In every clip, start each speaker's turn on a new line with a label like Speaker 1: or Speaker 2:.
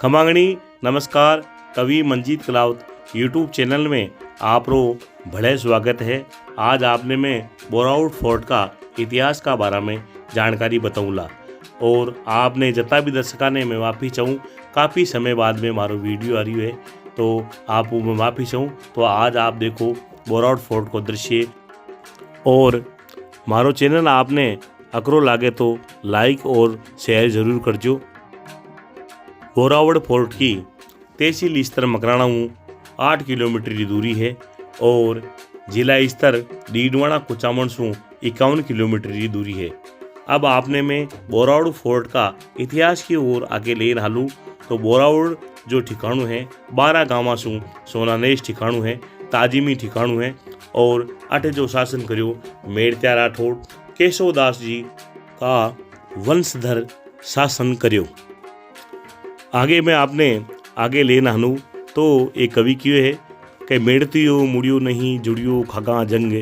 Speaker 1: खमांगणी नमस्कार। कवि Manjeet Kalawat YouTube channel में आप रो बड़े स्वागत है। आज आपने मैं बोराउड फोर्ट का इतिहास का बारे में जानकारी बताऊँगा और आपने जितना भी दर्शका ने मैं माफ़ी चाहूँ, काफ़ी समय बाद में मारो वीडियो आ रही है तो आप मैं माफ़ी चाहूँ। तो आज आप देखो बोराउड फोर्ट को दृश्य और मारो चैनल आपने अकरो लागे तो लाइक और शेयर ज़रूर करजो। बोरावड़ फोर्ट की तहसील स्तर मकराना 8 किलोमीटर की दूरी है और जिला स्तर डीडवाना कुचामन से 51 किलोमीटर की दूरी है। अब आपने मैं बोरावड़ फोर्ट का इतिहास की ओर आगे ले रहा हूँ। तो बोरावड़ जो ठिकाणु है 12 गाँव से सोनानेश ठिकाणु है, ताजिमी ठिकाणु है और अटे जो शासन करो मेड़त्या राठौड़ केशवदास जी का वंशधर शासन करो। आगे मैं आपने आगे लेना हूँ तो एक कवि क्यों है कि मेड़तियो मुड़ियो नहीं जुड़ियो खगा जंग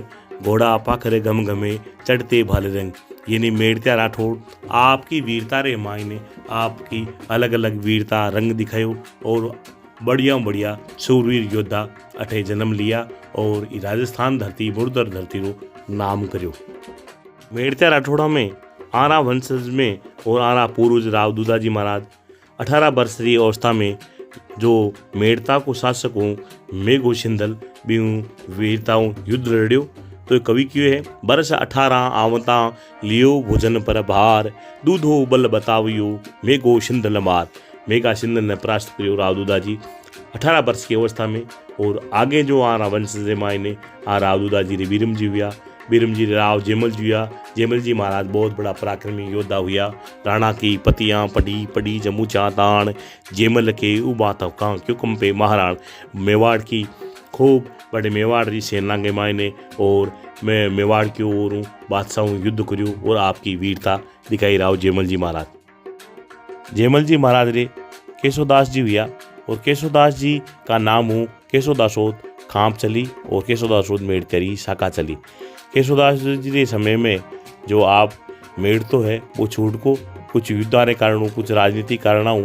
Speaker 1: घोड़ा पाखरे गम गमे चढ़ते भाले रंग। यानी मेड़त्या राठौड़ आपकी वीरता रे मायने आपकी अलग अलग वीरता रंग दिखायो और बढ़िया शूरवीर योद्धा अठे जन्म लिया और राजस्थान धरती मुर्दर धरती रो नाम करो। मेड़त्या राठौड़ा में आरा वंशज में और आरा पूर्वज राव दूधाजी महाराज 18 वर्षीय अवस्था में जो मेड़ता को शासकों मेघो सिंधल बीहू वीरताओं युद्ध लड़ियो। तो कवि क्यों है वर्ष 18 आवता लियो भोजन पर भार दूधो बल बतावियो मेघो सिंधल मार। मेघा सिंधल ने परास्त करियो राव दूधाजी 18 वर्ष की अवस्था में। और आगे जो आ रहा वंश से मायने आ राव दूधाजी रे बीरम जी हुआ, बीरम जी राव जेमल जी हुआ। जेमल जी महाराज बहुत बड़ा पराक्रमी योद्धा हुआ। राणा की पतियाँ पड़ी पड़ी जमुचा ताण जेमल के उबा तवका क्यों कंपे महाराण। मेवाड़ की खूब बड़े मेवाड़ री सेना के मायने और मैं मेवाड़ की ओर बादशाहों युद्ध करूँ और आपकी वीरता दिखाई राव जेमल जी महाराज। जेमल जी महाराज रे केशवदास जी हुआ और केशवदास जी का नाम हूँ केशवदासोद खाप चली और केशवदासोद मेड़तेरी शाखा चली। केशवदास जी के समय में जो आप मेड़ तो है वो छूट को कुछ युद्धारे कारणों कुछ राजनीतिक कारणों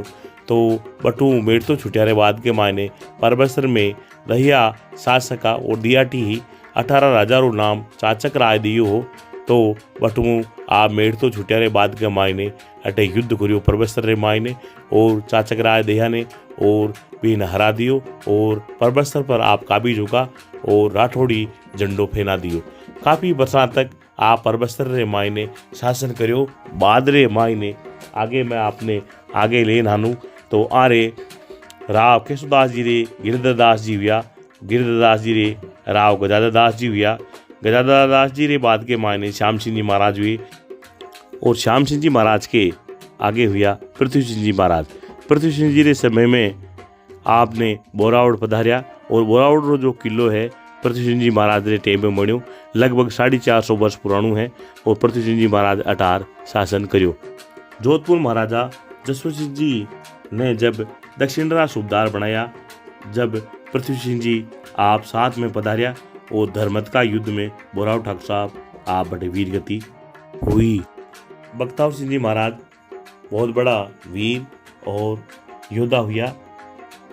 Speaker 1: तो बटू मेड़ तो छुटियारे बाद के मायने परबसर में रहिया शासका और दियाटी ही 18 राजा रो नाम चाचक राय दियो हो। तो बटू आप मेड़ तो छुटियारे बाद के मायने अटे युद्ध करियो परबसर रे मायने और चाचक राय दया ने और भी हरा दियो और परबसर पर आप काबिज होगा और राठौड़ी झंडो फैना दियो। काफ़ी वर्षों तक आप परबसर रे मायने शासन करो। बाद रे मायने आगे मैं आपने आगे ले नानू तो आरे राव केशवदास जी रे गिरधरदास जी हुआ, गिरधरदास जी रे राव गजाधरदास जी हुआ, गजाधरदास जी रे बाद के मायने श्याम सिंह जी महाराज हुए और श्याम सिंह जी महाराज के आगे हुआ पृथ्वी सिंह जी महाराज। पृथ्वी सिंह जी रे समय में आपने बोरावड़ पधारिया और बोरावड़ रो जो किलो है पृथ्वी सिंह जी महाराज रे टेम में बण्यो लगभग 450 वर्ष पुराणु है और पृथ्वी सिंह जी महाराज अटार शासन करियो। जोधपुर महाराजा जसवंत सिंह जी ने जब दक्षिण रा सूबेदार बनाया, जब पृथ्वी सिंह जी आप साथ में पधारिया और धर्मत का युद्ध में बोराव ठाकुर साहब आप बड़े वीर गति हुई। बख्तावर सिंह जी महाराज बहुत बड़ा वीर और योद्धा हुआ।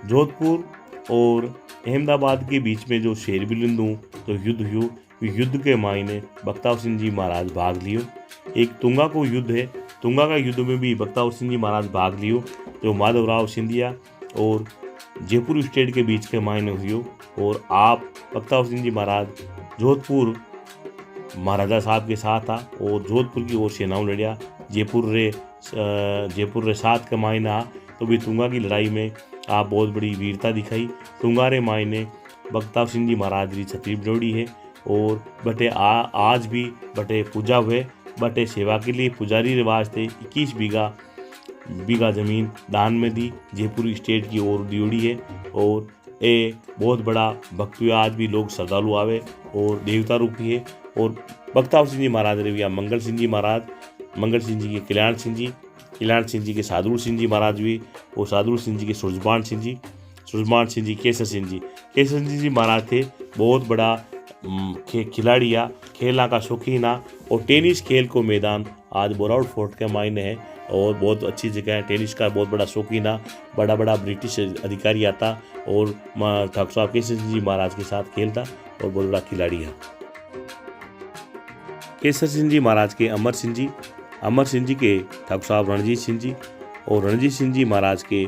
Speaker 1: जोधपुर और अहमदाबाद के बीच में जो शेरबिलंदू तो युद्ध हुआ, युद्ध के मायने बख्तावर सिंह जी महाराज भाग लियो। एक तुंगा को युद्ध है, तुंगा का युद्ध में भी बख्तावर सिंह जी महाराज भाग लियो जो माधवराव सिंधिया और जयपुर स्टेट के बीच के मायने हुई। और आप बख्तावर सिंह जी महाराज जोधपुर महाराजा साहब के साथ था और जोधपुर की ओर सेनाओं लड़िया। जयपुर रे साथ के मायना तो भी तुंगा की लड़ाई में आप बहुत बड़ी वीरता दिखाई। तुंगारे मायने बख्तावर सिंह जी महाराज की छतरी जोड़ी है और बटे आज भी बटे पूजा हुए बटे सेवा के लिए पुजारी रिवाज थे। 21 बीघा जमीन दान में दी जयपुर स्टेट की ओर दियोड़ी है और ये बहुत बड़ा भक्त आज भी लोग श्रद्धालु आवे और देवता रूपी है। और बख्तावर सिंह जी महाराज रे मंगल सिंह जी महाराज, मंगल सिंह जी के कल्याण सिंह जी के साधुर सिंह जी महाराज हुए और साधुर सिंह जी के सूरजबान सिंह जी केसर सिंह जी महाराज थे बहुत बड़ा खिलाड़िया खेलना का शौकीन और टेनिस खेल को मैदान आज बोरावड़ फोर्ट के मायने है और बहुत अच्छी जगह है। टेनिस का बहुत बड़ा शौकीन था, बड़ा बड़ा ब्रिटिश अधिकारी आता और ठाकुर साहब केसर सिंह जी महाराज के साथ खेलता और बहुत बड़ा खिलाड़ी है। केसर सिंह जी महाराज के अमर सिंह जी के ठाकुर साहब रणजीत सिंह जी और रणजीत सिंह जी महाराज के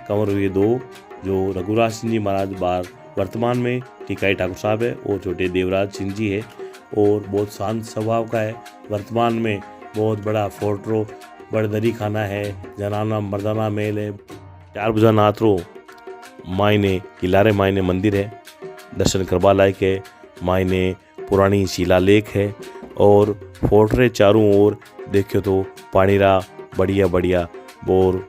Speaker 1: कंवर हुए दो, जो रघुराज सिंह जी महाराज बार वर्तमान में टिकाई ठाकुर साहब है और छोटे देवराज सिंह जी है और बहुत शांत स्वभाव का है। वर्तमान में बहुत बड़ा फोर्ट्रो बड़दरी खाना है, जनाना मर्दाना मेल है, 4 भुजा नाथरो मायने किलारे मायने मंदिर है, दर्शन करवा लायक है, मायने पुरानी शिलालेख है और फोर्ट्रे चारों ओर देखो तो पानीरा बढ़िया बढ़िया बोर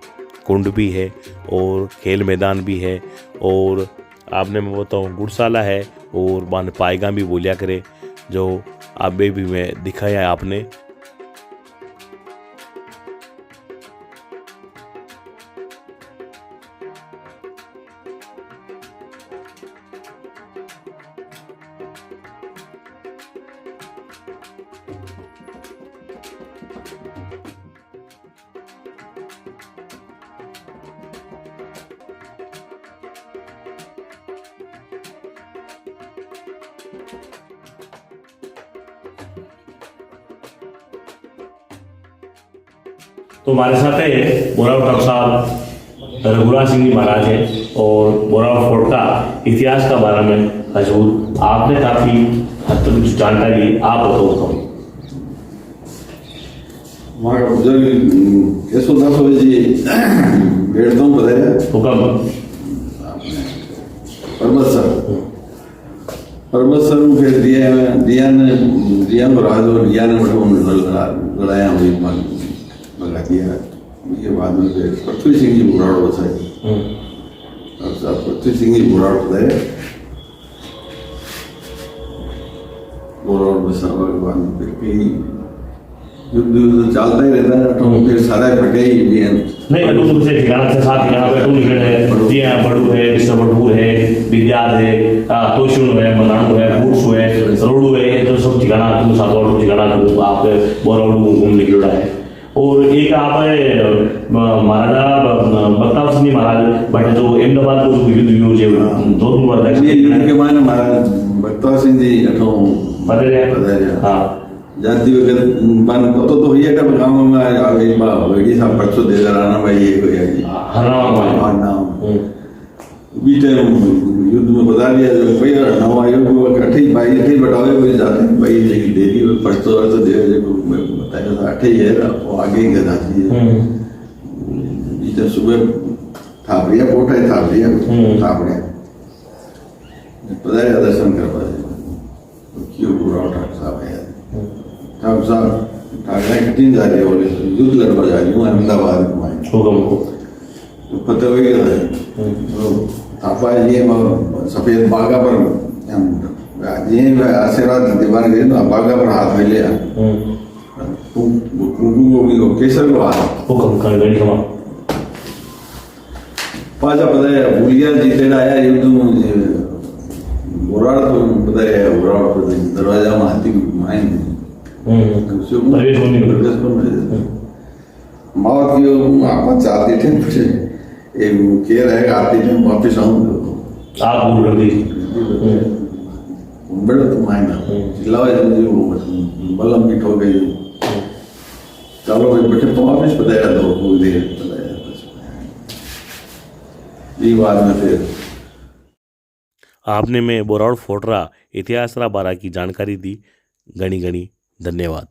Speaker 1: कुंड भी है और खेल मैदान भी है और आपने मैं बताऊँ गुड़शाला है और बान पाएगा भी बोलिया करे, जो अभी भी मैं दिखाया है आपने। तो हमारे साथ है बोरावट ठाकुर साहब रघुराज सिंह जी महाराज है और बोरावट फोर्ट का इतिहास का बारे में हजूर आपने काफ़ी हद तक कुछ जानकारी आप बताओ तो।
Speaker 2: हमारा बुजुर्ग यशोदास जी बैठता हूँ बताया
Speaker 1: हुक्म
Speaker 2: पर्वत सर फिर दिया को राज और दिया ने लड़ाया हुई लगा दिया। ये बाद में फिर पृथ्वी सिंह जी बुराड़ बसाए, पृथ्वी सिंह जी बुराड़ बताए बुराड़ बसा के बाद में फिर कहीं युद्ध चलता ही रहता है। तो फिर सारा फटे ही भी है
Speaker 1: नहीं अटू तुमसे ठिकाना से साथ ठिकाना पे अटू निकल है, बड़ुदिया बड़ू है, विष्णुबड़ू है, विद्याध है, तोशुन है, मनाणु है, बूट्स है, रोडू है, तो सब ठिकाना तुम साथ और ठिकाना आप बोरावड़ घूम निकला है। और एक आप महाराजा बख्तावर सिंह जी महाराज बट जो अहमदाबाद को जो युद्ध हुई जो 2 बार
Speaker 2: ये युद्ध के बाद महाराज बख्तावर सिंह जी अठो
Speaker 1: बदले हाँ
Speaker 2: जाती वगैरह बन तो ये का गांव में आगे वेड़ी साहब परसों दे राणा भाई ये हो गया हरनाम नाम बीते युद्ध में बता दिया जो कोई नवा आयोग को अठे भाई अठे बतावे कोई जाते भाई लेकिन डेली परसों तो दे जो बताया था अठे है वो आगे ही गदा थी बीते सुबह थापड़िया कोठा थापड़िया बताया दर्शन कर पाए क्यों पूरा ठाकुर साहब है ठाकुर साहब ठाकरे कठिन जा रही है बोले युद्ध लड़वा जा रही हूँ अहमदाबाद में तो पता वही है थापा ये सफेद बागा पर ये आशीर्वाद दीवार गए ना बागा पर हाथ में लिया कुंकू केसर को हाथ पाजा पता है बुलिया जीते आया युद्ध में बुराड़ तो पता है बुराड़ दरवाजा में हाथी माइन मावत की आप चाहते थे फिर एक के रहेगा आते थे वापिस आऊँ
Speaker 1: आप दूर कर दी
Speaker 2: बड़ा तो मायना चिल्लावा वो बलम पीठ हो गई चलो भाई बच्चे तो वापिस बताया दो कोई देर बताया ये बाद में फिर
Speaker 1: आपने मैं बोरावड़ फोर्ट रा इतिहास रा बारा की जानकारी दी। घनी घनी धन्यवाद।